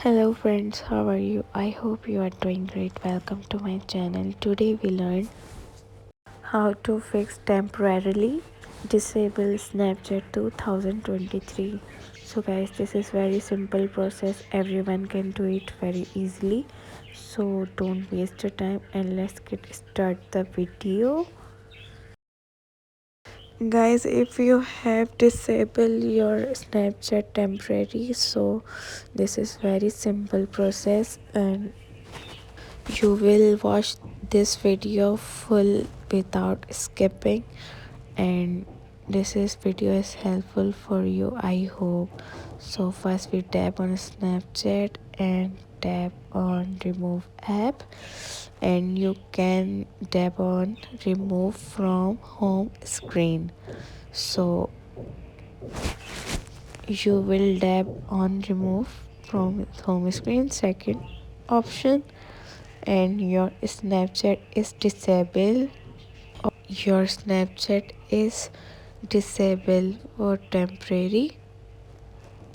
Hello friends, how are you? I hope you are doing great. Welcome to my channel. Today we learn how to fix temporarily disable Snapchat 2023. So guys, this is very simple process. Everyone can do it very easily. So don't waste your time and let's get start the video. Guys, if you have disabled your Snapchat temporary, so this is very simple process and you will watch this video full without skipping, and this is video is helpful for you, I hope. So first we tap on Snapchat and tap on remove app, and you can tap on remove from home screen. So you will tap on remove from home screen, second option, and your Snapchat is disabled. Your Snapchat is disabled for temporary.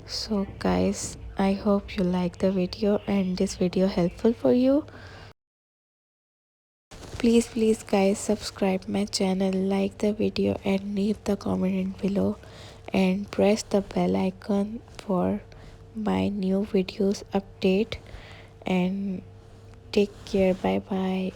So guys, I hope you like the video and this video helpful for you. Please guys, subscribe my channel, like the video and leave the comment below, and press the bell icon for my new videos update. And take care, bye bye.